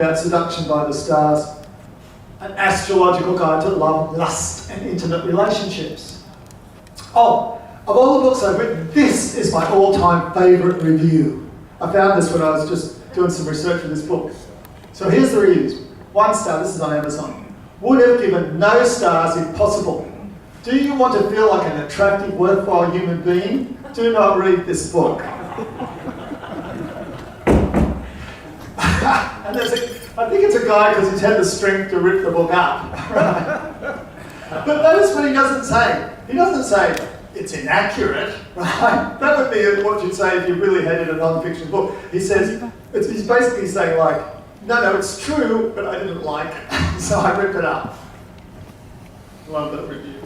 About Seduction by the Stars, an astrological guide to love, lust, and intimate relationships. Oh, of all the books I've written, this is my all-time favourite review. I found this when I was just doing some research for this book. So here's the reviews. 1 star, this is on Amazon. Would have given no stars if possible. Do you want to feel like an attractive, worthwhile human being? Do not read this book. And I think it's a guy because he's had the strength to rip the book up. Right? But notice what he doesn't say. He doesn't say it's inaccurate, right? That would be what you'd say if you really hated a non-fiction book. He says, he's basically saying like, no, it's true, but I didn't like it, so I ripped it up. Love that review.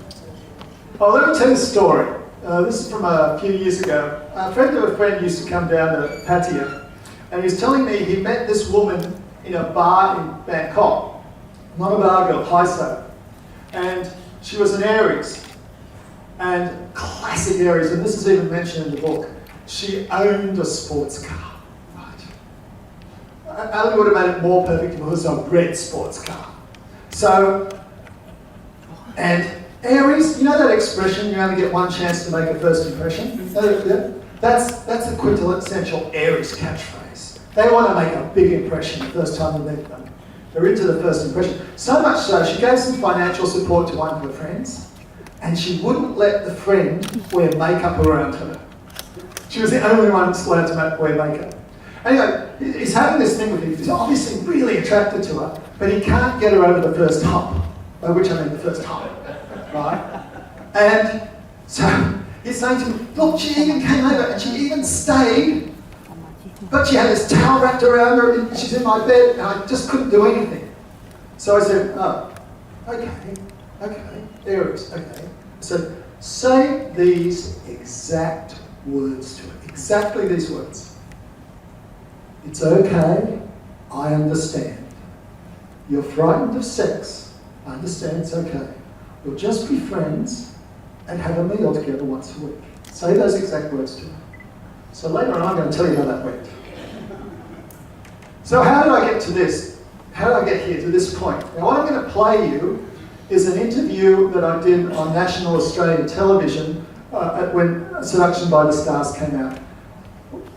Oh, let me tell you a story. This is from a few years ago. A friend of a friend used to come down to Pattaya, and he was telling me he met this woman in a bar in Bangkok. Not a bar girl, Haiso. And she was an Aries. And classic Aries, and this is even mentioned in the book. She owned a sports car. Right. I only would have made it more perfect if it was a red sports car. So, and Aries, you know that expression, you only get one chance to make a first impression? That's the quintessential Aries catchphrase. They want to make a big impression the first time you meet them. They're into the first impression. So much so, she gave some financial support to one of her friends, and she wouldn't let the friend wear makeup around her. She was the only one allowed to wear makeup. Anyway, he's having this thing with him. He's obviously really attracted to her, but he can't get her over the first hump, by which I mean the first hump, right? And so he's saying to me, look, she even came over and she even stayed, but she had this towel wrapped around her and she's in my bed and I just couldn't do anything. So I said, oh, okay, Aries, okay. I said, say these exact words to her, exactly these words. It's okay, I understand. You're frightened of sex, I understand it's okay. We'll just be friends and have a meal together once a week. Say those exact words to her. So later on I'm going to tell you how that went. So how did I get to this? How did I get here to this point? Now what I'm going to play you is an interview that I did on national Australian television when Seduction by the Stars came out.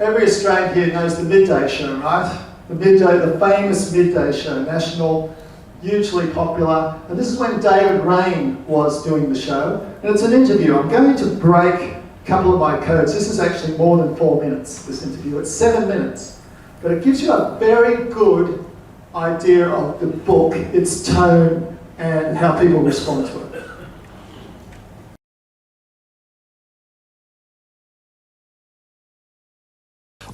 Every Australian here knows the midday show, right? The famous midday show, national, hugely popular. And this is when David Rain was doing the show. And it's an interview. I'm going to break a couple of my codes. This is actually more than 4 minutes, this interview. It's 7 minutes. But it gives you a very good idea of the book, its tone, and how people respond to it.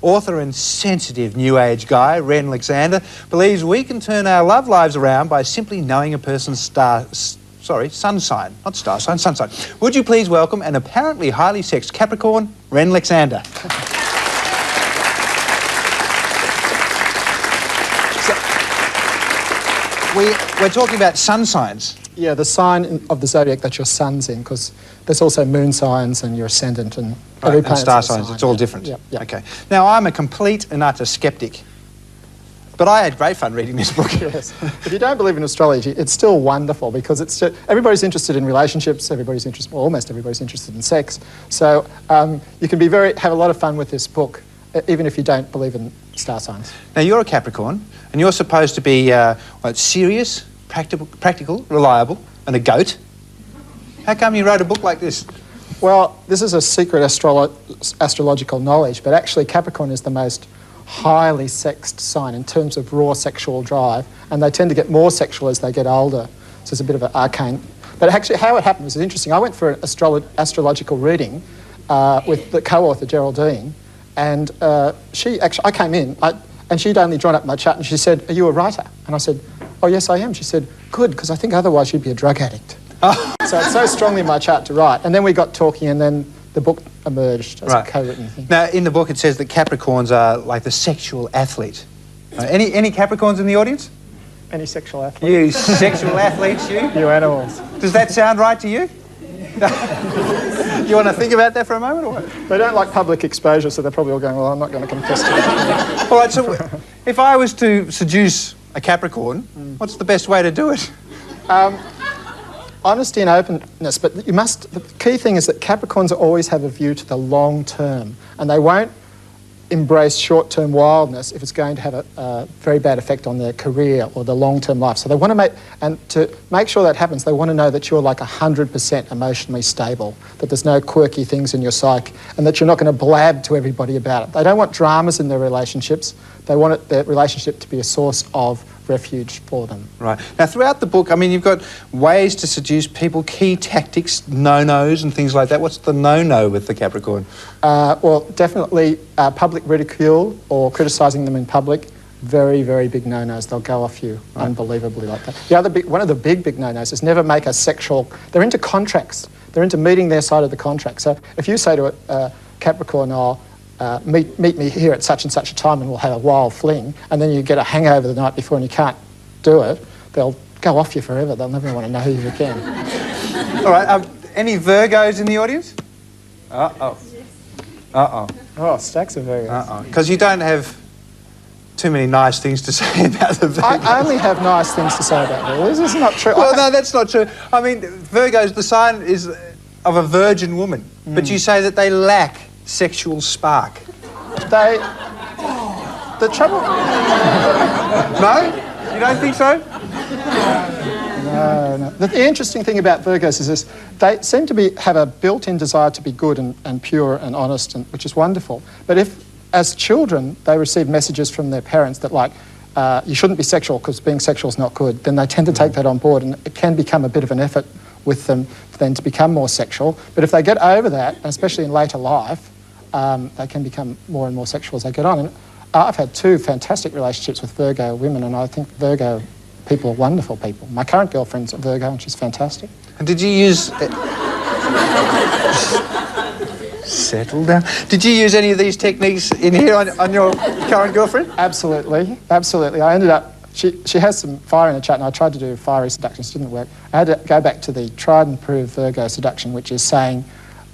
Author and sensitive New Age guy, Ren Alexander, believes we can turn our love lives around by simply knowing a person's sun sign, not star sign, sun sign. Would you please welcome an apparently highly sexed Capricorn, Ren Alexander. We're talking about sun signs. Yeah, the sign of the zodiac that your sun's in, because there's also moon signs and your ascendant and every and star signs. It's all different. Yeah. Okay. Now, I'm a complete and utter skeptic, but I had great fun reading this book. Yes. If you don't believe in astrology, it's still wonderful because it's just, everybody's interested in relationships. Almost everybody's interested in sex. So you can have a lot of fun with this book, even if you don't believe in star signs. Now, you're a Capricorn, and you're supposed to be serious, practical, reliable, and a goat. How come you wrote a book like this? Well, this is a secret astrological knowledge, but actually Capricorn is the most highly sexed sign in terms of raw sexual drive, and they tend to get more sexual as they get older. So it's a bit of an arcane. But actually how it happened was interesting. I went for an astrological reading with the co-author, Geraldine, and I came in, and she'd only drawn up my chart, and she said, are you a writer? And I said, oh, yes, I am. She said, good, because I think otherwise you'd be a drug addict. So it's so strongly in my chart to write. And then we got talking, and then the book emerged as a co-written thing. Now, in the book, it says that Capricorns are like the sexual athlete. Any Capricorns in the audience? Any sexual athlete? You sexual athletes, you? You animals. Does that sound right to you? You want to think about that for a moment, or what? They don't like public exposure, so they're probably all going, well, I'm not going to confess to that. All right, so if I was to seduce a Capricorn, what's the best way to do it? Honesty and openness, but the key thing is that Capricorns always have a view to the long term, and they won't embrace short-term wildness if it's going to have a very bad effect on their career or the long-term life. So they want to to make sure that happens, they want to know that you're like 100% emotionally stable, that there's no quirky things in your psyche, and that you're not going to blab to everybody about it. They don't want dramas in their relationships. They want their relationship to be a source of refuge for them. Right. Now, throughout the book, I mean, you've got ways to seduce people, key tactics, no-nos and things like that. What's the no-no with the Capricorn? Well, definitely public ridicule or criticising them in public. Very, very big no-nos. They'll go off you unbelievably like that. One of the big no-nos is never make a sexual... They're into contracts. They're into meeting their side of the contract. So if you say to a Capricorn, meet me here at such and such a time and we'll have a wild fling, and then you get a hangover the night before and you can't do it, they'll go off you forever. They'll never want to know you again. All right, any Virgos in the audience? Uh-oh. Uh-oh. Oh, stacks of Virgos. Uh-oh. Because you don't have too many nice things to say about the Virgos. I only have nice things to say about them. This is not true. Well, no, that's not true. I mean, Virgos, the sign is of a virgin woman, but you say that they lack sexual spark. The trouble... No? You don't think so? No. The interesting thing about Virgos is this: they seem to have a built-in desire to be good and pure and honest, which is wonderful. But if, as children, they receive messages from their parents that, like, you shouldn't be sexual because being sexual is not good, then they tend to take that on board, and it can become a bit of an effort with them then to become more sexual. But if they get over that, and especially in later life, they can become more and more sexual as they get on. And I've had 2 fantastic relationships with Virgo women, and I think Virgo people are wonderful people. My current girlfriend's a Virgo, and she's fantastic. And did you use... Settle down. Did you use any of these techniques in here on your current girlfriend? Absolutely, absolutely. I ended up... She has some fire in her chat, and I tried to do fiery seductions. It didn't work. I had to go back to the tried and proved Virgo seduction, which is saying,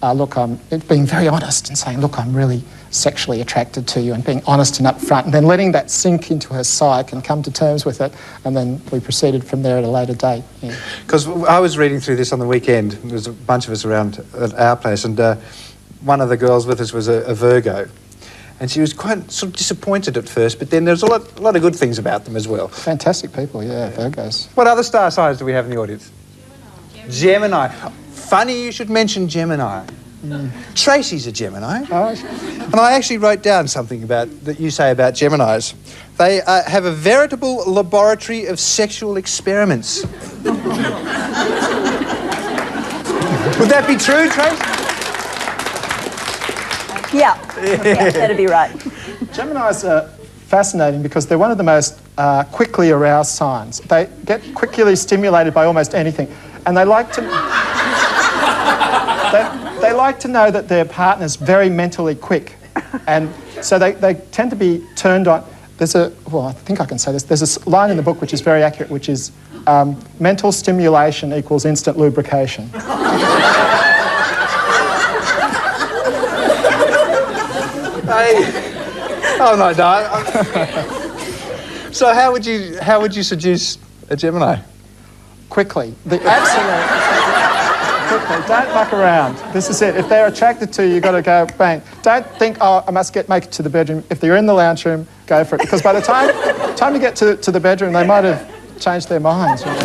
being very honest and saying, look, I'm really sexually attracted to you, and being honest and upfront, and then letting that sink into her psyche and come to terms with it, and then we proceeded from there at a later date. Because I was reading through this on the weekend. There was a bunch of us around at our place, and one of the girls with us was a Virgo. And she was quite sort of disappointed at first, but then there's a lot of good things about them as well. Fantastic people, yeah, Virgos. What other star signs do we have in the audience? Gemini. Funny you should mention Gemini. Tracy's a Gemini. Oh. And I actually wrote down something that you say about Geminis. They have a veritable laboratory of sexual experiments. Would that be true, Tracy? Yeah, that'd be right. Geminis are fascinating because they're one of the most quickly aroused signs. They get quickly stimulated by almost anything, and they like to... they like to know that their partner's very mentally quick, and so they tend to be turned on. I think I can say this. There's a line in the book which is very accurate, which is mental stimulation equals instant lubrication. Oh no, no. So how would you seduce a Gemini? Quickly. Quickly. Don't muck around. This is it. If they're attracted to you, you've got to go bang. Don't think, oh, I must make it to the bedroom. If they're in the lounge room, go for it. Because by the time you get to the bedroom, they might have changed their minds. You know?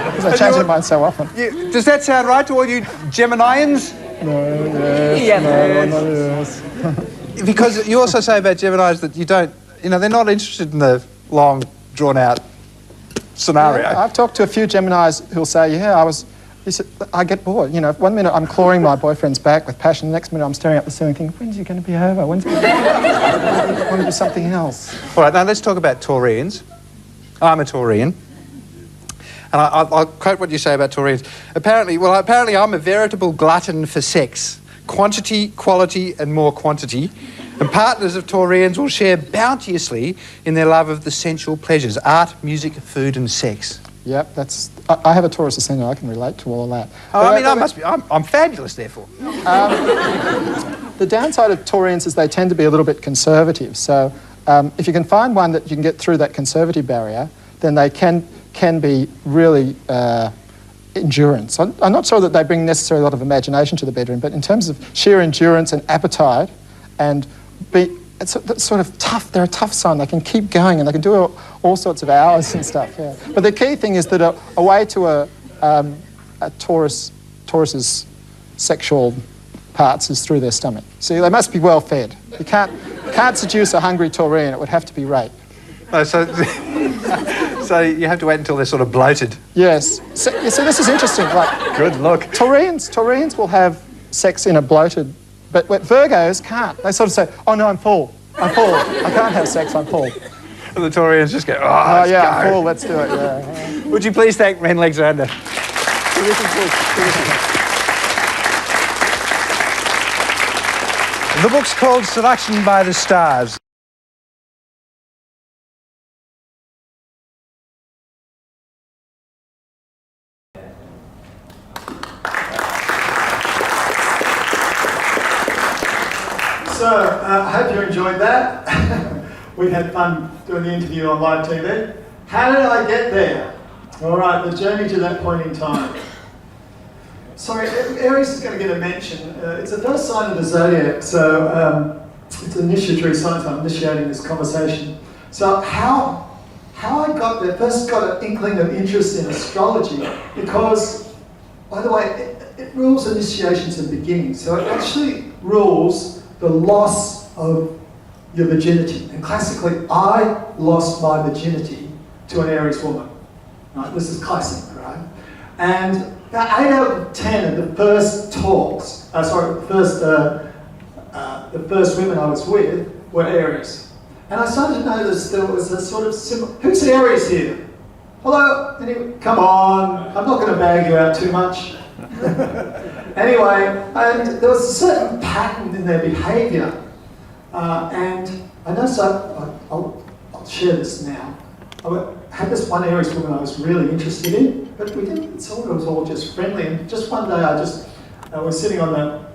Because they change their minds so often. Does that sound right to all you Geminians? No, yes. Because you also say about Geminis that you don't, they're not interested in the long, drawn-out scenario. Yeah, I've talked to a few Geminis who'll say, I get bored. One minute I'm clawing my boyfriend's back with passion, the next minute I'm staring up the ceiling thinking, when's he going to be over? When's he going to be over? I want to do something else. All right, now let's talk about Taurians. I'm a Taurian. And I'll quote what you say about Taurians. Apparently I'm a veritable glutton for sex. Quantity, quality, and more quantity. And partners of Taurians will share bounteously in their love of the sensual pleasures, art, music, food, and sex. Yep, I have a Taurus ascendant. I can relate to all that. I'm fabulous, therefore. The downside of Taurians is they tend to be a little bit conservative. So if you can find one that you can get through that conservative barrier, then they can be really endurance. I'm not sure that they bring necessarily a lot of imagination to the bedroom, but in terms of sheer endurance and appetite, and it's sort of tough. They're a tough sign. They can keep going and they can do all sorts of hours and stuff. Yeah. But the key thing is that a way to a Taurus's sexual parts is through their stomach. See, they must be well fed. You can't seduce a hungry Taurian. It would have to be rape. Oh, so you have to wait until they're sort of bloated. Yes. So this is interesting. Like, good look. Taurians will have sex in a bloated, but Virgos can't. They sort of say, "Oh no, I'm full. I can't have sex. I'm full." And the Taurians just go, "Oh yeah, go. I'm full. Let's do it." Yeah. Would you please thank Ren Alexander? The book's called Seduction by the Stars. So, I hope you enjoyed that. We had fun doing the interview on live TV. How did I get there? All right, the journey to that point in time. Sorry, Aries is going to get a mention. It's the first sign of the zodiac, so it's an initiatory sign, so I'm initiating this conversation. So how I got there, first got an inkling of interest in astrology, because, by the way, it rules initiations and beginnings. So it actually rules the loss of your virginity. And classically, I lost my virginity to an Aries woman. Right? This is classic, right? And about 8 out of 10 of the first talks, the first women I was with were Aries. And I started to notice there was a sort of similar... Who's Aries here? Hello? Anyone? Come on. I'm not going to bag you out too much. Anyway, and there was a certain pattern in their behaviour. And I noticed, I'll share this now. I had this one Aries woman I was really interested in, but we didn't, it was all just friendly. And just one day I was sitting on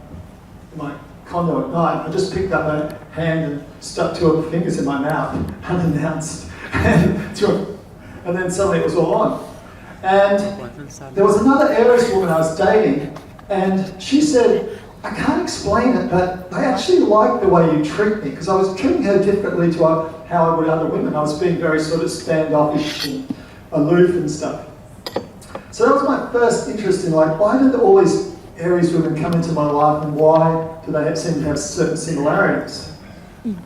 my condo at night, I just picked up her hand and stuck 2 of her fingers in my mouth, unannounced. And then suddenly it was all on. And there was another Aries woman I was dating, and she said, I can't explain it, but I actually like the way you treat me, because I was treating her differently to how I would other women. I was being very sort of standoffish and aloof and stuff. So that was my first interest in, like, why did all these Aries women come into my life, and why do they seem to have certain similarities? And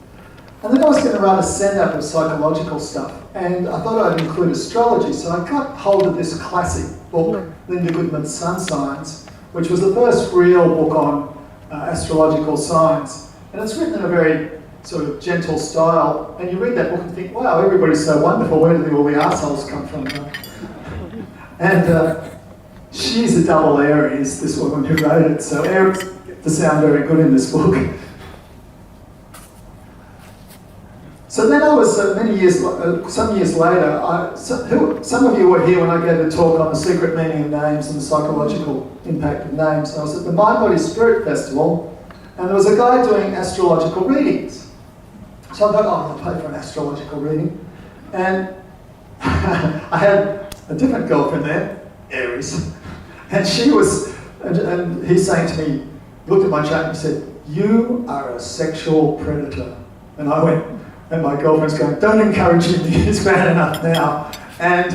then I was going to write a send-up of psychological stuff, and I thought I'd include astrology, so I got hold of this classic book, Linda Goodman's Sun Signs, which was the first real book on astrological signs. And it's written in a very sort of gentle style, and you read that book and think, wow, everybody's so wonderful, where do all the arseholes come from? And she's a double Aries, this woman who wrote it, so Aries get to sound very good in this book. So then I was, some years later, some of you were here when I gave a talk on the secret meaning of names and the psychological impact of names. I was at the Mind Body Spirit Festival, and there was a guy doing astrological readings. So I thought, I'll pay for an astrological reading. And I had a different girlfriend there, Aries, and she was, and he's saying to me, looked at my chart and he said, you are a sexual predator. And I went, and my girlfriend's going, don't encourage him, he's bad enough now. And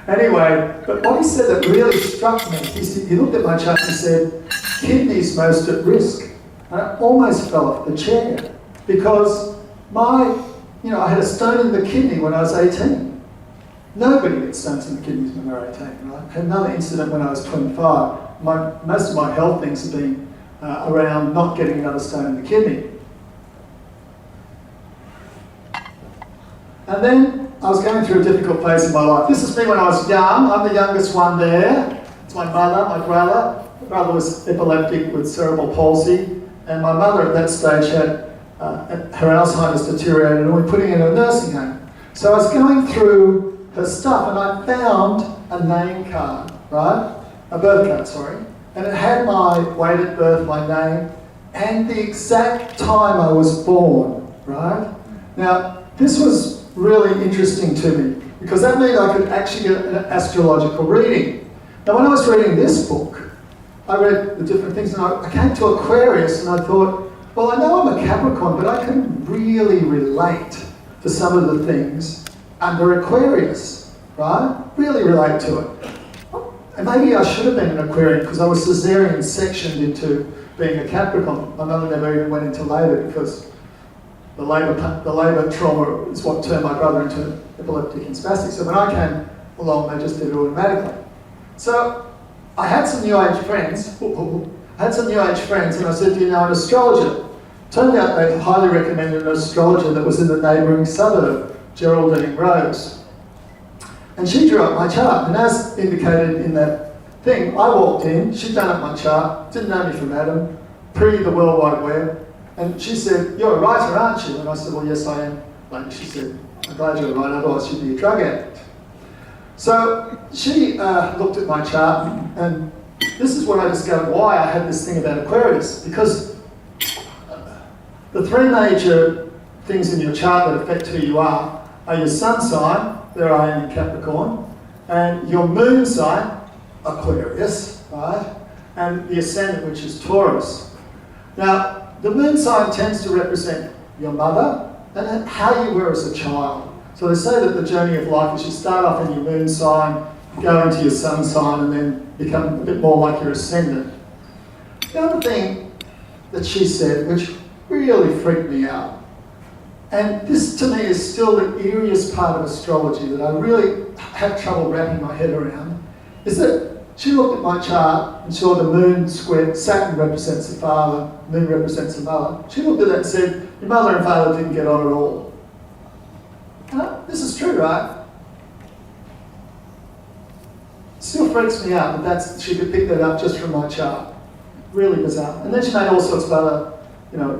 anyway, but what he said that really struck me, he looked at my chart and he said, kidneys most at risk. And I almost fell off the chair because I had a stone in the kidney when I was 18. Nobody gets stones in the kidneys when they're 18, right? I had another incident when I was 25. Most of my health things have been around not getting another stone in the kidney. And then I was going through a difficult phase in my life. This is me when I was young. I'm the youngest one there. It's my mother, my brother. My brother was epileptic with cerebral palsy. And my mother at that stage had her Alzheimer's deteriorated and we were putting her in a nursing home. So I was going through her stuff and I found a name card, right? A birth card, sorry. And it had my weight at birth, my name, and the exact time I was born, right? Now, this was really interesting to me because that meant I could actually get an astrological reading. Now, when I was reading this book, I read the different things and I came to Aquarius and I thought, well, I know I'm a Capricorn, but I can really relate to some of the things under Aquarius, right? Really relate to it. And maybe I should have been an Aquarian because I was caesarean sectioned into being a Capricorn. My mother never even went into labour because the labour trauma is what turned my brother into epileptic and spastic. So when I came along, they just did it automatically. So I had some New Age friends. And I said, do you know an astrologer? Turned out they highly recommended an astrologer that was in the neighbouring suburb, Geraldine Rose. And she drew up my chart, and as indicated in that thing, I walked in, she'd done up my chart, didn't know me from Adam, pre the World Wide Web, and she said, you're a writer, aren't you? And I said, well, yes, I am. Later she said, I'm glad you're a writer, otherwise you'd be a drug addict. So she looked at my chart, and this is when I discovered why I had this thing about Aquarius, because the three major things in your chart that affect who you are your sun sign, there I am in Capricorn, and your moon sign, Aquarius, right? And the ascendant, which is Taurus. Now, the moon sign tends to represent your mother and how you were as a child. So they say that the journey of life is you start off in your moon sign, go into your sun sign, and then become a bit more like your ascendant. The other thing that she said, which really freaked me out, and this to me is still the eeriest part of astrology that I really have trouble wrapping my head around, is that she looked at my chart and saw the moon square, Saturn represents the father, moon represents the mother. She looked at that and said, your mother and father didn't get on at all. This is true, right? Still freaks me out that she could pick that up just from my chart. Really bizarre. And then she made all sorts of other,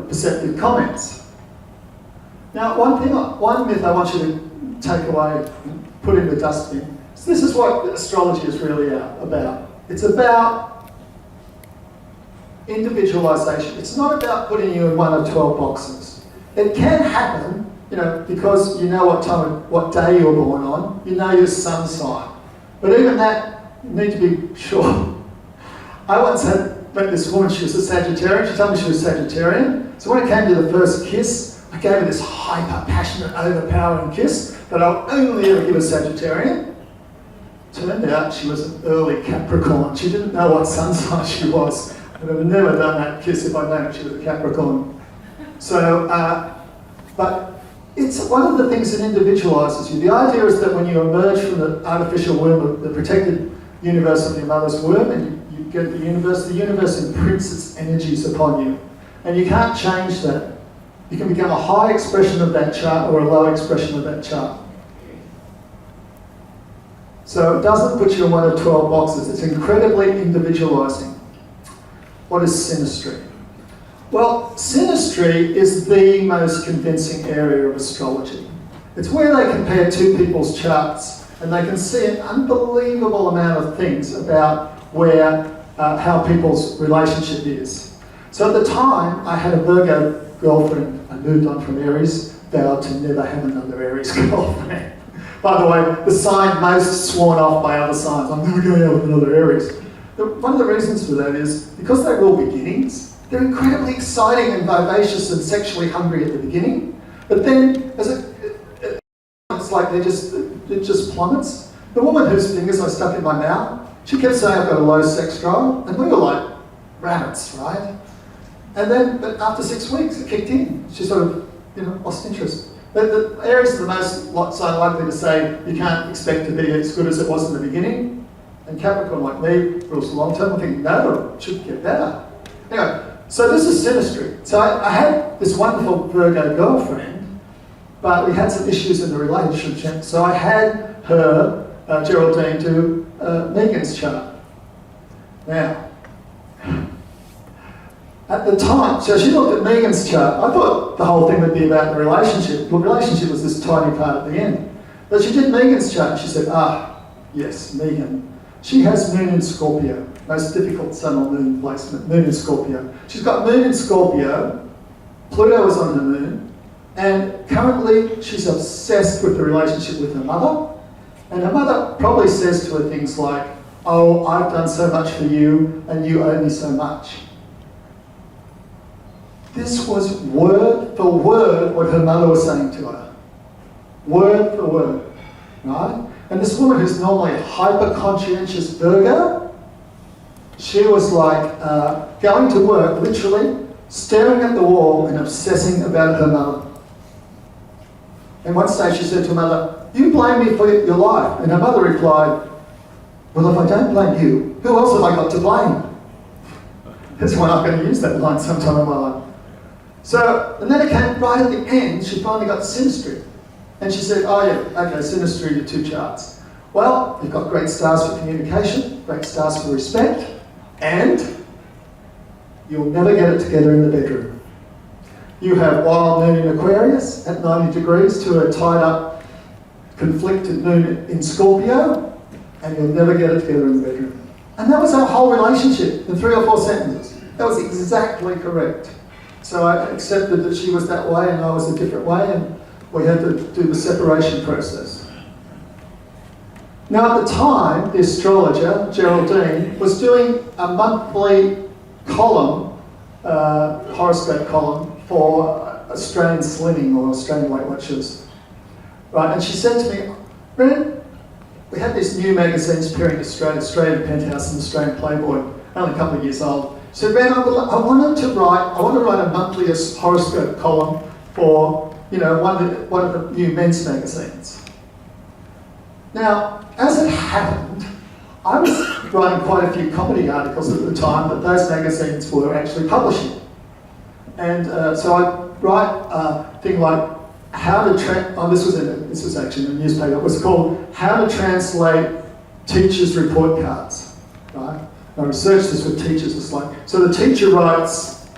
perceptive comments. Now, one myth I want you to take away and put in the dustbin. So this is what astrology is really about. It's about individualization. It's not about putting you in one of 12 boxes. It can happen, because you know what day you're born on, you know your sun sign. But even that, you need to be sure. I once met this woman, she was a Sagittarian, she told me she was Sagittarian. So when it came to the first kiss, I gave her this hyper, passionate, overpowering kiss that I'll only ever give a Sagittarian. Turned out she was an early Capricorn. She didn't know what sun sign she was. I would have never done that kiss if I'd known that she was a Capricorn. So, but it's one of the things that individualises you. The idea is that when you emerge from the artificial womb, the protected universe of your mother's womb, and you get the universe imprints its energies upon you. And you can't change that. You can become a high expression of that chart or a low expression of that chart. So it doesn't put you in one of 12 boxes. It's incredibly individualising. What is synastry? Well, synastry is the most convincing area of astrology. It's where they compare two people's charts and they can see an unbelievable amount of things about how people's relationship is. So at the time, I had a Virgo girlfriend. I moved on from Aries, vowed to never have another Aries girlfriend. By the way, the sign most sworn off by other signs. I'm never going out with another Aries. One of the reasons for that is because they're all beginnings. They're incredibly exciting and vivacious and sexually hungry at the beginning, but then it's like it just plummets. The woman whose fingers I stuck in my mouth, she kept saying I've got a low sex drive, and we were like rabbits, right? And then, but after 6 weeks, it kicked in. She sort of, lost interest. The Aries are the most sign likely to say you can't expect to be as good as it was in the beginning. And Capricorn, like me, rules the long term. I think, no, it should get better. Anyway, so this is synastry. So I had this wonderful Virgo girlfriend, but we had some issues in the relationship. So I had her, Geraldine, do Megan's chart. Now, at the time, so she looked at Megan's chart. I thought the whole thing would be about the relationship. The relationship was this tiny part at the end. But she did Megan's chart and she said, yes, Megan. She has moon in Scorpio. Most difficult sun or moon placement, moon in Scorpio. She's got moon in Scorpio, Pluto is on the moon, And currently, she's obsessed with the relationship with her mother. And her mother probably says to her things like, oh, I've done so much for you, and you owe me so much. This was word for word what her mother was saying to her. Word for word, right? And this woman who's normally a hyper-conscientious Virgo, she was like going to work, literally, staring at the wall and obsessing about her mother. And one stage she said to her mother, you blame me for your life. And her mother replied, well, if I don't blame you, who else have I got to blame? That's why I'm going to use that line sometime in my life. So, and then it came right at the end, she finally got synastry. And she said, oh yeah, okay, synastry, your 2 charts. Well, you've got great stars for communication, great stars for respect, and you'll never get it together in the bedroom. You have wild moon in Aquarius at 90 degrees to a tied up, conflicted moon in Scorpio, and you'll never get it together in the bedroom. And that was our whole relationship in 3 or 4 sentences. That was exactly correct. So I accepted that she was that way and I was a different way, and we had to do the separation process. Now at the time, the astrologer, Geraldine, was doing a monthly column, horoscope column, for Australian Slimming or Australian Weight Watchers. Right, and she said to me, Brennan, we had these new magazines appearing in Australia, Australian Penthouse and Australian Playboy, only a couple of years old. She said, Brennan, I want to write a monthly horoscope column for, one of the new men's magazines. Now, as it happened, I was writing quite a few comedy articles at the time that those magazines were actually publishing. And so I write a thing like, this was actually in a newspaper, it was called How to Translate Teachers' Report Cards, right? I researched this with teachers, it's like, so the teacher writes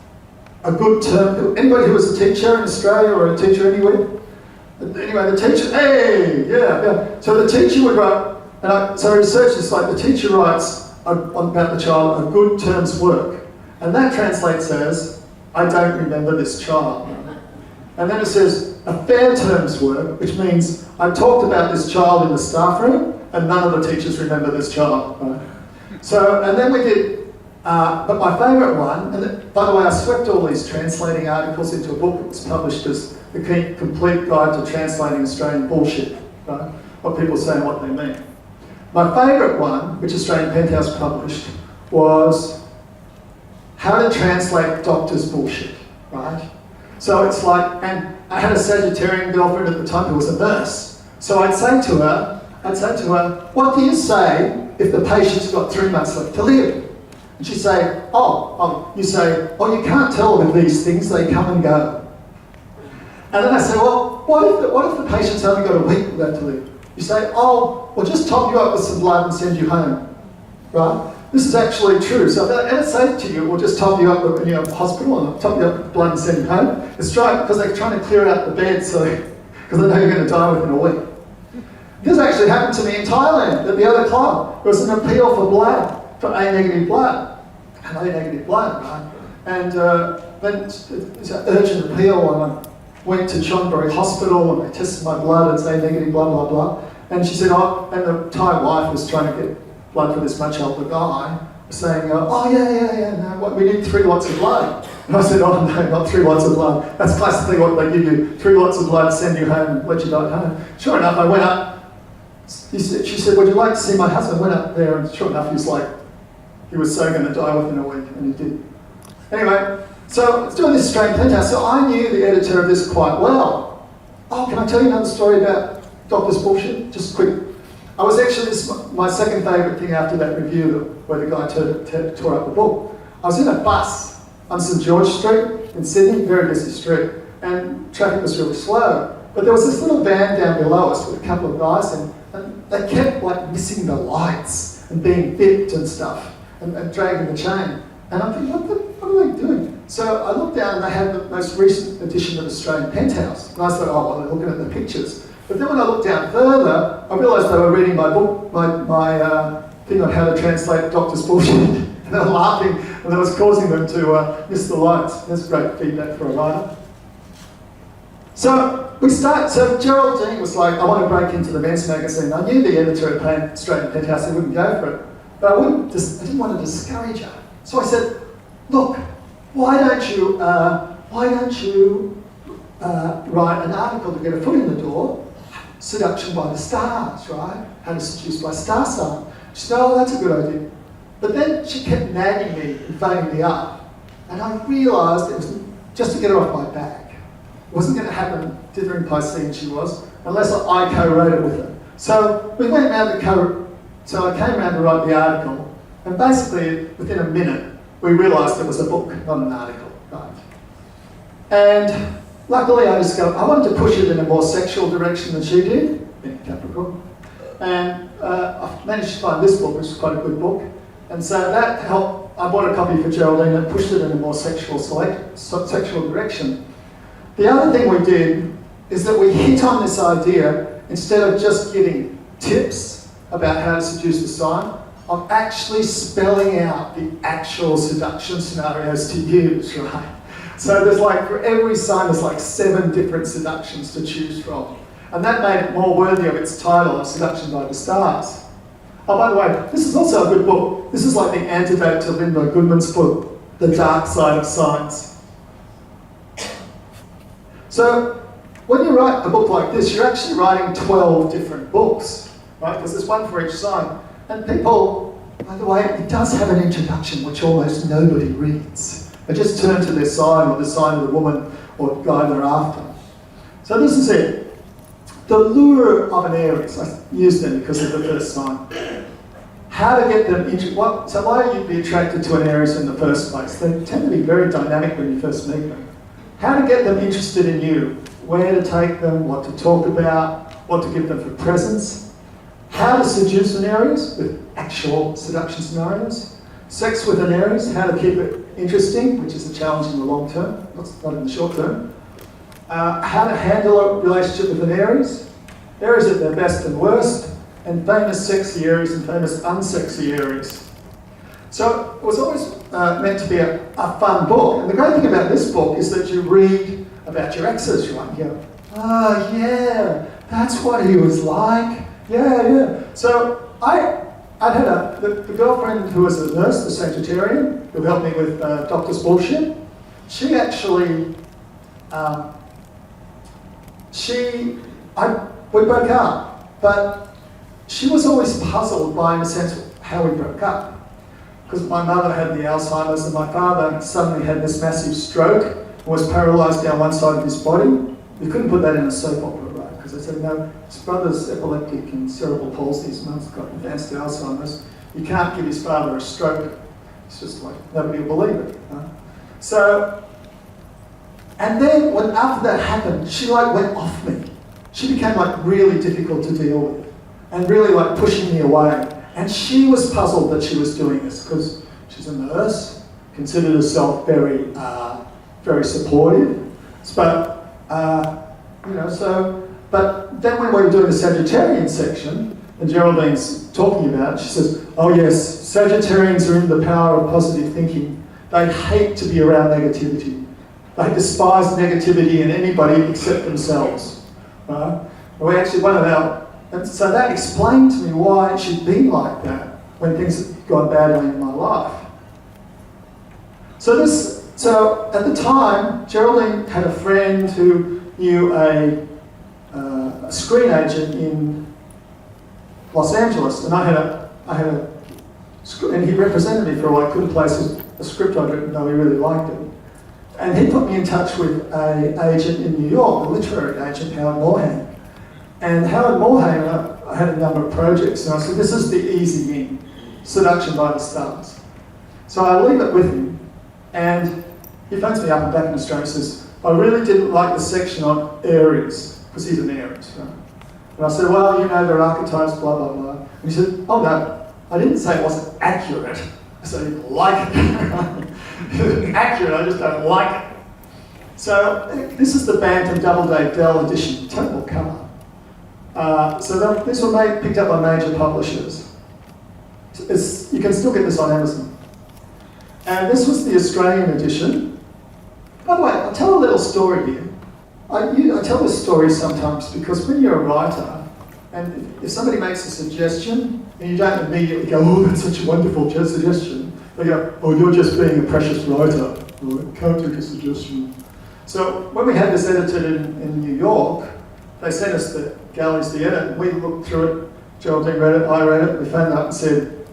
a good term, anybody who was a teacher in Australia or a teacher anywhere? Anyway, the teacher, hey, yeah. So the teacher would write, so I researched this, like the teacher writes about the child, a good term's work. And that translates as, I don't remember this child. And then it says, a fair term's work, which means I talked about this child in the staff room and none of the teachers remember this child. Right? So, and then we did, but my favourite one, and by the way, I swept all these translating articles into a book that was published as The Complete Guide to Translating Australian Bullshit, right? What people say and what they mean. My favourite one, which Australian Penthouse published, was How to Translate Doctors' Bullshit, right? So it's like, and I had a Sagittarian girlfriend at the time who was a nurse. So I'd say to her, what do you say if the patient's got 3 months left to live? And she'd say, you can't tell with these things, they come and go. And then I say, well, what if the patient's only got a week left to live? You say, we'll just top you up with some blood and send you home, right? This is actually true. So if I ever say to you, we'll just top you up with a hospital and top you up with blood and send you home, it's right because they're trying to clear out the bed because they know you're going to die within a week. This actually happened to me in Thailand at the other club. There was an appeal for blood, for A-negative blood. And A-negative blood, right? And then it's an urgent appeal, and I went to Chonburi Hospital and they tested my blood and say negative, blah, blah, blah. And she said, and the Thai wife was trying to get blood for this much older guy, saying, no, we need 3 lots of blood. And I said, no, not 3 lots of blood. That's classically what they give you, 3 lots of blood, send you home and let you die at home. Sure enough, I went up, she said, would you like to see my husband? I went up there and sure enough, he was so going to die within a week, and he did. Anyway, so I was doing this Australian Penthouse, so I knew the editor of this quite well. Can I tell you another story about Doctor's Bullshit? Just quick. I was actually, my second favourite thing after that review where the guy tore up the book. I was in a bus on St George Street in Sydney, very busy street, and traffic was really slow. But there was this little van down below us with a couple of guys, and they kept missing the lights and being bipped and stuff, and dragging the chain. And I'm thinking, what are they doing? So I looked down and they had the most recent edition of Australian Penthouse. And I thought, they're looking at the pictures. But then when I looked down further, I realised they were reading my book, my thing on how to translate Doctor's Bullshit. And they were laughing, and that was causing them to miss the lights. That's great feedback for a writer. So Geraldine was like, I want to break into the men's magazine. I knew the editor at Australian Penthouse, he wouldn't go for it. But I didn't want to discourage her. So I said, look, why don't you write an article to get a foot in the door, Seduction by the Stars, right? How to seduce by star sign. She said, oh, that's a good idea. But then she kept nagging me and phoning me up. And I realised it was just to get her off my back. It wasn't going to happen, dithering Piscean she was, unless I co-wrote it with her. So we went round so I came round to write the article, and basically within a minute we realised it was a book, not an article, right? And luckily I discovered I wanted to push it in a more sexual direction than she did, being Capricorn. And I managed to find this book, which is quite a good book. And so that helped. I bought a copy for Geraldine and pushed it in a more sexual direction. The other thing we did is that we hit on this idea, instead of just giving tips about how to seduce the sign, of actually spelling out the actual seduction scenarios to use, right? So there's like, for every sign, there's like 7 different seductions to choose from. And that made it more worthy of its title of Seduction by the Stars. Oh, by the way, this is also a good book. This is like the antidote to Linda Goodman's book, The Dark Side of Signs. So when you write a book like this, you're actually writing 12 different books, right? Because there's one for each sign. And people, by the way, it does have an introduction which almost nobody reads. They just turn to their sign or the sign of the woman or guy they're after. So this is it. The lure of an Aries, I use them because of the first sign. How to get them so why do you be attracted to an Aries in the first place? They tend to be very dynamic when you first meet them. How to get them interested in you, where to take them, what to talk about, what to give them for presents. How to seduce an Aries with actual seduction scenarios. Sex with an Aries, how to keep it interesting, which is a challenge in the long term, not in the short term. How to handle a relationship with an Aries. Aries at their best and worst, and famous sexy Aries and famous unsexy Aries. So it was always meant to be a fun book. And the great thing about this book is that you read about your exes, right? You go, oh yeah, that's what he was like. Yeah. So I'd had the girlfriend who was a nurse, the Sagittarian, who helped me with doctor's bullshit. She actually, we broke up, but she was always puzzled by, in a sense, how we broke up. Because my mother had the Alzheimer's and my father suddenly had this massive stroke and was paralysed down one side of his body. We couldn't put that in a soap opera, right? Because they said, no, his brother's epileptic and cerebral palsy, his mum's got advanced Alzheimer's. You can't give his father a stroke. It's just like, nobody will believe it. Right? So, and then after that happened, she like went off me. She became like really difficult to deal with and really like pushing me away. And she was puzzled that she was doing this because she's a nurse, considered herself very, very supportive. But, but then when we were doing the Sagittarian section, and Geraldine's talking about it, she says, oh yes, Sagittarians are in the power of positive thinking. They hate to be around negativity. They despise negativity in anybody except themselves. Right? We actually, and so that explained to me why she'd been like that when things had gone badly in my life. So at the time, Geraldine had a friend who knew a screen agent in Los Angeles, and and he represented me for a while. I couldn't place a script I'd written, though he really liked it. And he put me in touch with an agent in New York, a literary agent, Howard Morhaime. And Howard Morhaime, I had a number of projects, and I said, this is the easy in, Seduction by the Stars. So I leave it with him, and he phones me up and back in Australia and says, I really didn't like the section on Aries, because he's an Aries, right? And I said, well, you know, their archetypes, blah, blah, blah. And he said, oh no, I didn't say it wasn't accurate. I said I didn't like it. It's accurate, I just don't like it. So this is the Bantam Doubleday Dell edition, terrible cover. So these were picked up by major publishers. You can still get this on Amazon. And this was the Australian edition. By the way, I'll tell a little story here. I tell this story sometimes because when you're a writer, and if somebody makes a suggestion, and you don't immediately go, oh, that's such a wonderful suggestion, they go, oh, you're just being a precious writer. Oh, can't take a suggestion. So when we had this edited in New York, they sent us the galleries to edit, and we looked through it, Geraldine read it, I read it, we phoned up and said,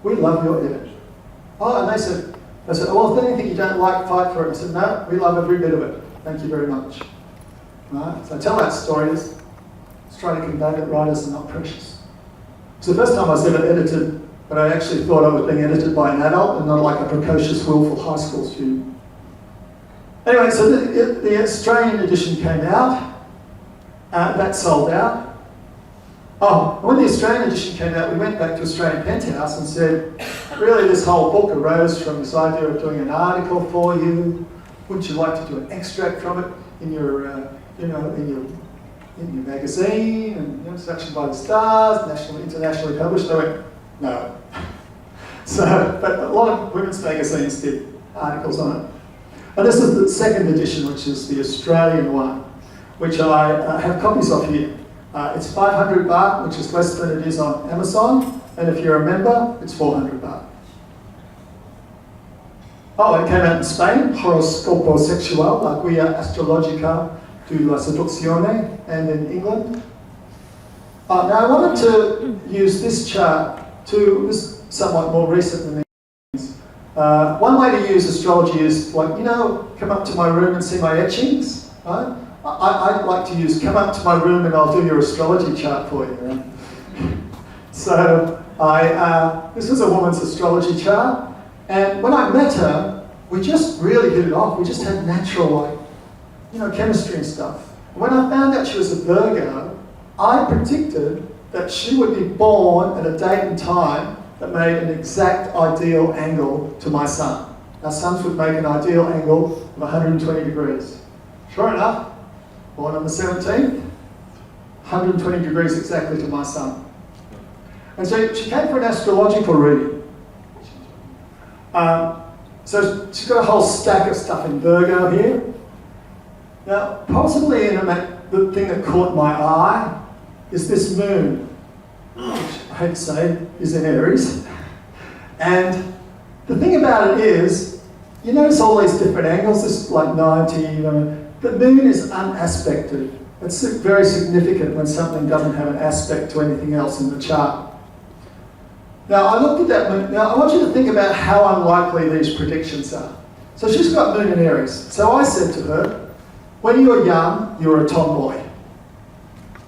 we love your edit. Oh, and they said, oh, well, if there's anything you don't like, fight for it. I said, no, we love every bit of it. Thank you very much. Right? So I tell that story, let's try to convey that writers are not precious. So the first time I was ever edited, but I actually thought I was being edited by an adult and not like a precocious, willful high school student. Anyway, so the Australian edition came out. That sold out. Oh, when the Australian edition came out, we went back to Australian Penthouse and said, really this whole book arose from this idea of doing an article for you. Wouldn't you like to do an extract from it in your, in your magazine, and Seduction by the Stars, internationally published? They went, no. So, but a lot of women's magazines did articles on it. And this is the second edition, which is the Australian one, which I have copies of here. It's 500 baht, which is less than it is on Amazon, and if you're a member, it's 400 baht. Oh, it came out in Spain, Horoscopo Sexual, like we are Astrological de la Seduction, and in England. Now I wanted to use this chart to, this is somewhat more recent than these. One way to use astrology is like, come up to my room and see my etchings, right? I like to use, come up to my room and I'll do your astrology chart for you. Right? So this is a woman's astrology chart, and when I met her, we just really hit it off. We just had natural, chemistry and stuff. And when I found out she was a Virgo, I predicted that she would be born at a date and time that made an exact ideal angle to my sun. Our suns would make an ideal angle of 120 degrees. Sure enough, born on the 17th, 120 degrees exactly to my sun. And so she came for an astrological reading. So she's got a whole stack of stuff in Virgo here. Now, possibly the thing that caught my eye is this moon, which I hate to say is in Aries. And the thing about it is, you notice all these different angles, this is like 90, the moon is unaspected. It's very significant when something doesn't have an aspect to anything else in the chart. Now, I looked at that moon. Now, I want you to think about how unlikely these predictions are. So she's got moon in Aries. So I said to her, when you were young, you were a tomboy.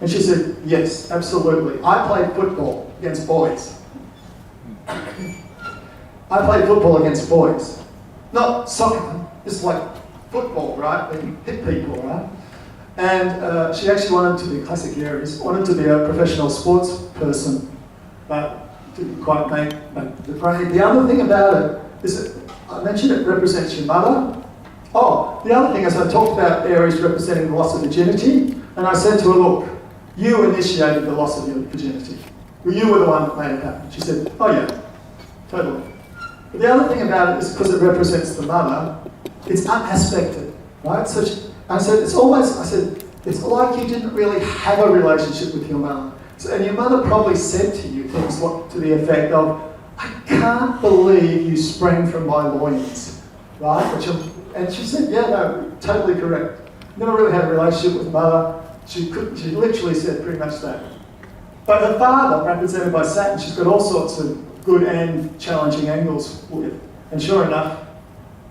And she said, yes, absolutely. I played football against boys. I played football against boys. Not soccer, just like football, right? They hit people, right? And she actually wanted to be, classic Aries, wanted to be a professional sports person, but didn't quite make the grade. The other thing about it is that I mentioned it represents your mother. Oh, the other thing is I talked about Aries representing the loss of virginity, and I said to her, look, you initiated the loss of your virginity. You were the one that made it happen. She said, oh yeah, totally. But the other thing about it is because it represents the mother, it's unaspected, right? So I said, it's like you didn't really have a relationship with your mother. So, and your mother probably said to you things to the effect of, I can't believe you sprang from my loins, right? And she said, yeah, no, totally correct. Never really had a relationship with mother. She literally said pretty much that. But her father, represented by Saturn, she's got all sorts of good and challenging angles with. And sure enough,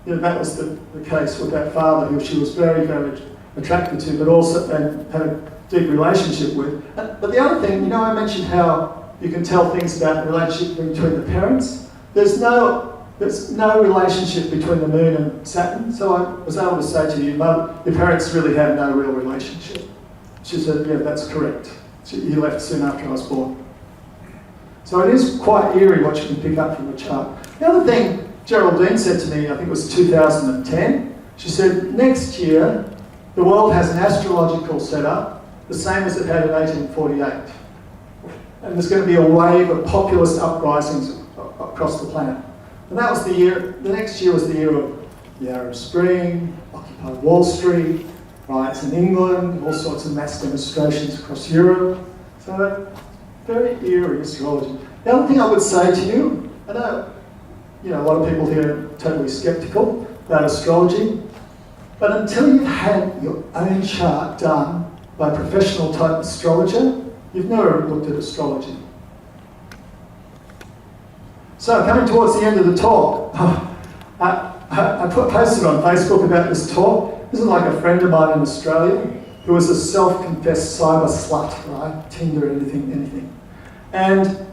that was the case with that father, who she was very, very attracted to, but also and had a deep relationship with. But the other thing, I mentioned how you can tell things about the relationship between the parents. There's no relationship between the moon and Saturn, so I was able to say to you, Mum, your parents really have no real relationship. She said, yeah, that's correct. You left soon after I was born. So it is quite eerie what you can pick up from the chart. The other thing Geraldine said to me, I think it was 2010, she said, next year, the world has an astrological setup, the same as it had in 1848. And there's going to be a wave of populist uprisings across the planet. And that was the year, the next year was the year of the Arab Spring, Occupy Wall Street, right? It's in England, all sorts of mass demonstrations across Europe. So very eerie astrology. The other thing I would say to you, I know, a lot of people here are totally skeptical about astrology, but until you've had your own chart done by a professional type astrologer, you've never looked at astrology. So coming towards the end of the talk, I posted on Facebook about this talk. This is like a friend of mine in Australia who was a self-confessed cyber slut, right? Tinder, anything. And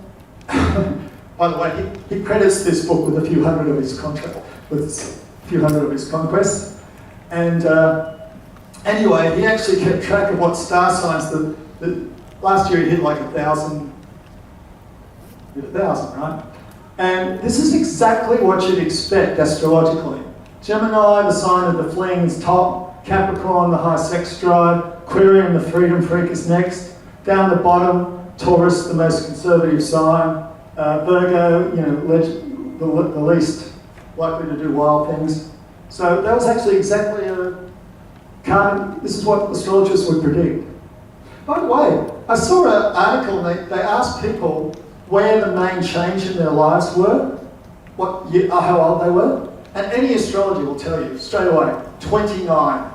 by the way, he credits this book with a few hundred of his conquests. And anyway, he actually kept track of what star signs that last year he hit like 1,000, right? And this is exactly what you'd expect astrologically. Gemini, the sign of the fling, is top. Capricorn, the high sex drive. Aquarium, the freedom freak, is next. Down the bottom, Taurus, the most conservative sign. Virgo, the least likely to do wild things. So that was actually exactly this is what astrologers would predict. By the way, I saw an article, they asked people where the main change in their lives were, how old they were, and any astrologer will tell you straight away, 29,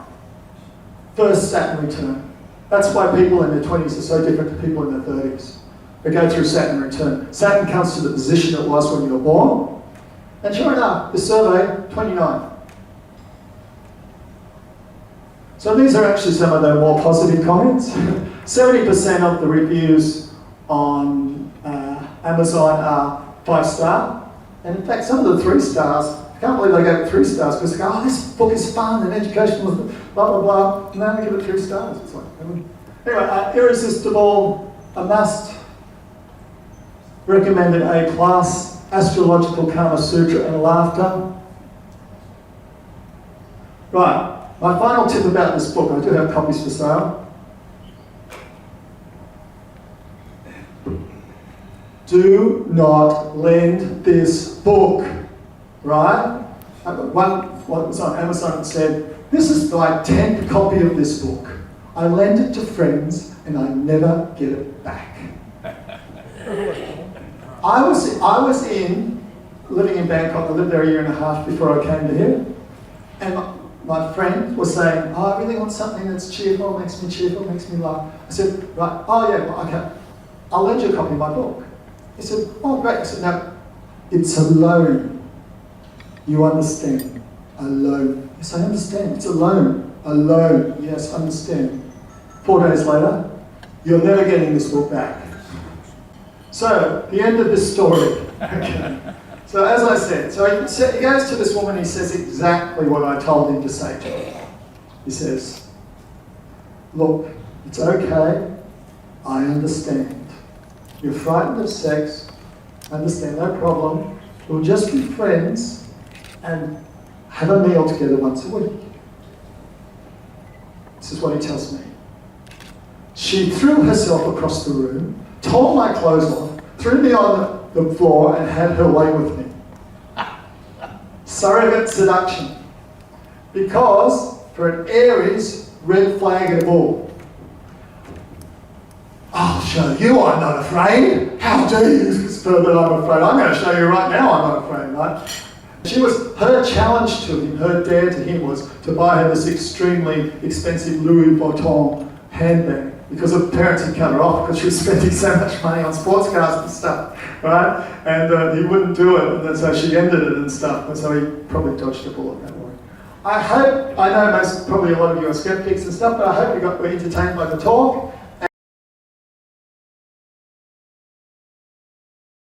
first Saturn return. That's why people in their 20s are so different to people in their 30s. They go through Saturn return. Saturn comes to the position it was when you were born, and sure enough, the survey, 29. So these are actually some of the more positive comments. 70% of the reviews on Amazon are 5-star, and in fact some of the 3 stars, I can't believe they gave it 3 stars because they go, oh, this book is fun and educational, blah, blah, blah, and then they give it 3 stars. It's like, anyway, Irresistible, a must, recommended A+, Astrological, Kama Sutra and Laughter. Right, my final tip about this book, I do have copies for sale. Do not lend this book, right? One was on Amazon and said, this is my 10th copy of this book. I lend it to friends and I never get it back. I was living in Bangkok. I lived there a year and a half before I came to here. And my friend was saying, oh, I really want something that's cheerful, makes me cheerful, makes me laugh. I said, right, oh yeah, well, okay. I'll lend you a copy of my book. He said, oh great. I said, no, it's a loan. You understand? A loan. Yes, I understand. It's a loan. A loan. Yes, I understand. 4 days later, you're never getting this book back. So, the end of this story. Okay. So as I said, he goes to this woman, he says exactly what I told him to say to her. He says, look, it's okay, I understand. You're frightened of sex, I understand, no problem. We'll just be friends and have a meal together once a week. This is what he tells me. She threw herself across the room, tore my clothes off, threw me on the floor and had her way with me. Surrogate seduction. Because for an Aries, red flag at all. I'll show you I'm not afraid. How dare you infer that I'm afraid? I'm going to show you right now I'm not afraid, right? Her challenge to him, her dare to him was to buy her this extremely expensive Louis Vuitton handbag. Because her parents had cut her off because she was spending so much money on sports cars and stuff, right? And he wouldn't do it, and then so she ended it and stuff, and so he probably dodged a bullet that way. I know probably a lot of you are skeptics and stuff, but I hope you were entertained by the talk.